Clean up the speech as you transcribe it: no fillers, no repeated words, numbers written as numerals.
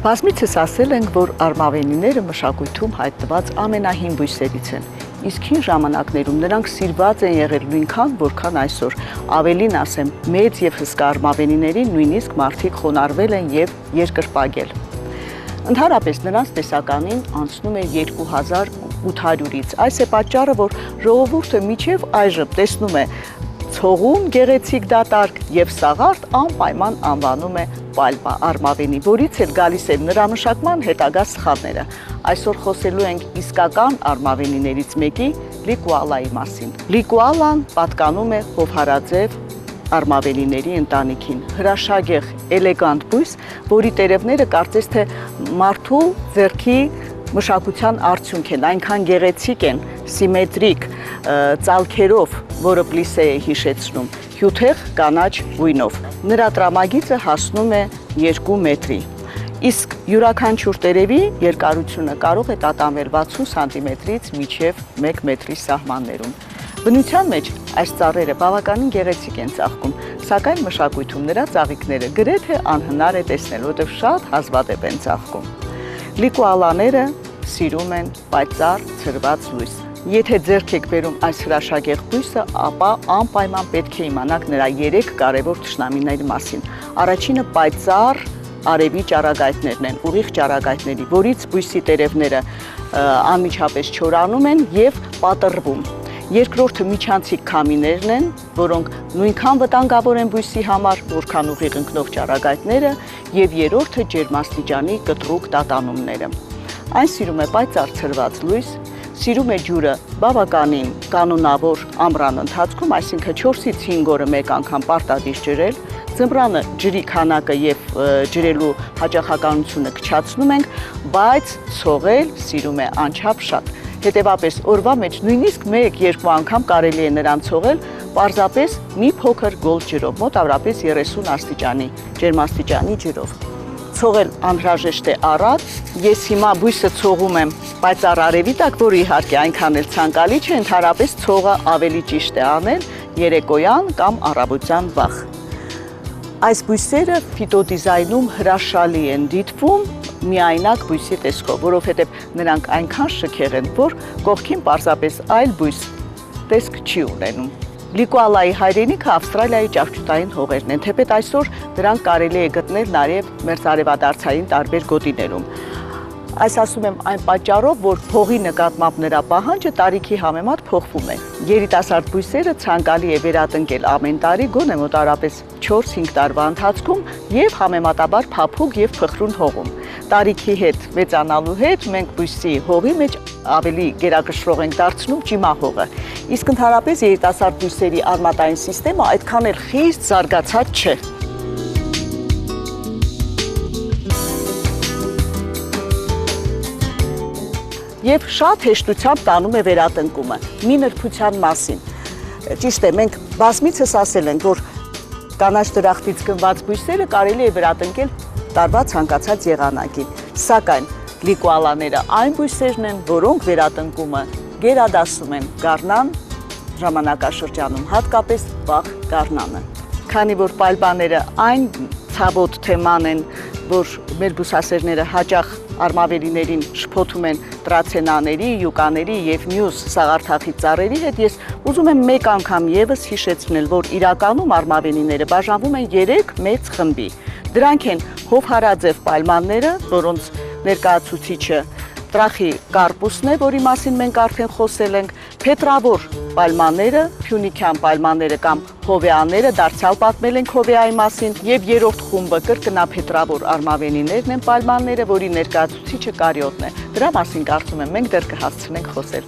Բազմիցս ասել ենք, որ արմավենիները մշակույթում հայտնված ամենահին բույսերից են, իսկ հին ժամանակներում նրանք սիրված են եղել նույնքան, որքան այսօր, ավելին ասեմ, մեծ եւ հսկա արմավենիներին նույնիսկ մարդիկ խոնարհվել են եւ երկրպագել։ Ընդհանրապես նրանց տեսականին անցնում է 2800-ից, այս է պատճառը, որ ժողովուրդը մինչև այժմ տեսնում է ցողուն գեղեցիկ դատարկ եւ սաղարթ անպայման անվանում է պալմա արմավենի, որից էլ գալիս են նրա մշակման հետագա սխալները։ Այսօր խոսելու ենք իսկական արմավենիներից մեկի լիկուալայի մասին։ Լիկուալան պատկանում է հովհարաձև արմավենիների ընտանիքին, հրաշագեղ, էլեգանտ բույս, որի տերևները կարծես թե մարդու ձեռքի մշակության արդյունք են, այնքան գեղեցիկ են, սիմետրիկ, ծալքերով, որը պլիսե է հիշեցնում, հյութեղ կանաչ գույնով։ Նրա տրամագիծը հասնում է 2 մետրի, իսկ յուրաքանչյուր տերևի երկարությունը կարող է տատանվել 60 սանտիմետրից մինչև 1 մետրի սահմաններում։ Բնության մեջ այս ծառերը բավականին գեղեցիկ են ծաղկում, սակայն մշակույթում նրա ծաղիկները գրեթե անհնար է տեսնել, որովհետև շատ հազվադեպ են ծաղկում։ Լիկուալաները սիրում են պայծառ ցրված լույս։ Եթե ձեռք եք բերում այս հրաշագեղ բույսը, ապա անպայման պետք է իմանաք նրա 3 կարևոր թշնամիների մասին։ Առաջինը պայծառ արևի ճառագայթներն են, ուղիղ ճառագայթների, որից բույսի տերևները անմիջապես չորանում են եւ պատռվում։ Երկրորդը միջանցիկ քամիներն են, որոնք նույնքան վտանգավոր են բույսի համար, որքան ուղիղ ընկնող ճառագայթները, եւ երրորդը ջերմաստիճանի կտրուկ տատանումները։ Այն սիրում է պայծառ ցրված լույս, սիրում է ջուրը բավականին կանոնավոր ամռան ընթացքում, այսինքն 4-ից 5 օրը մեկ անգամ պարտադիր ջրել, ձմռանը ջրի քանակը եւ ջրելու հաճախականությունը քչացնում ենք, բայց ցողել սիրում է անչափ շատ։ Հետևապես օրվա մեջ նույնիսկ 1-2 անգամ կարելի է նրան ցողել պարզապես մի փոքր գոլ ջրով, մոտավորապես 30 աստիճանի ջերմաստիճանի ջրով։ Ցողել անհրաժեշտ է առատ, ես հիմա բույսը ցողում եմ պայծառ արևի տակ, որը իհարկե այնքան էլ ցանկալի չէ, ընդհանրապես ցողը ավելի ճիշտ է անել երեկոյան կամ առավոտյան վաղ։ Այս բույսերը ֆիտոդիզայնում հրաշալի են դիտվում միայնակ բույսի տեսքով, որովհետև նրանք այնքան շքեղ են, որ կողքին պարզապես այլ բույս տեսք չի ունենում։ Լիկուալայի հայրենիքը Ավստրալիայի ճահճուտային հողերն են, թեպետ այսօր դրանք կարելի է գտնել նաև մերձարևադարձային տարբեր գոտիներում։ Այս ասում եմ այն պատճառով, որ հողի նկատմամբ նրա պահանջը տարիքի համեմատ փոխվում է։ Երիտասարդ բույսերը ցանկալի է վերատնկել ամեն տարի գոնե մոտավորապես 4-5 տարվա ընթացքում եւ համեմատաբար փափուկ եւ փխրուն հողում։ Տարիքի հետ մեծանալու հետ մենք բույսի հողի մեջ ավելի գերակշռող ենք դարձնում ճիմահողը։ Իսկ ընդհանրապես երիտասարդ բույսերի արմատային սիստեմը այդքան էլ խիստ զարգացած չէ։ Եվ շատ հեշտությամբ տանում է վերատնկումը, մի նրբության մասին։ Ճիշտ է, մենք բազմիցս ասել ենք, որ կանաչ դրախտից գնված բույսերը կարելի է վերատնկել տարվա ցանկացած եղանակին, սակայն լիկուալաները այն բույսերն են, որոնք վերատնկումը գերադասում են գարնան ժամանակաշրջանում, հատկապես վաղ գարնանը։ Քանի որ պալմաները այն ցավոտ թեման են, որ մեր բուսասերները հաճախ արմավենիներին շփոթում են տրացենաների, յուկաների եւ մյուս սաղարթախի ծառերի հետ, ես ուզում եմ մեկ անգամ եւս հիշեցնել, որ իրականում արմավենիները բաժանվում են 3 մեծ խմբի։ Դրանք են հովհարաձև պալմանները, որոնց ներկայացուցիչը տրախի կարպուսն է, որի մասին մենք արդեն խոսել ենք, փետրավոր պալմաները, փյունիկյան պալմաները կամ հովեաները, դարձյալ պատմել ենք հովեայի մասին, եւ երրորդ խումբը կրկնափետրավոր արմավենիներն են պալմանները, որի ներկայացուցիչը կարիոտն է։ Դրա մասին կարծում եմ մենք դեռ կհասցնենք խոսել։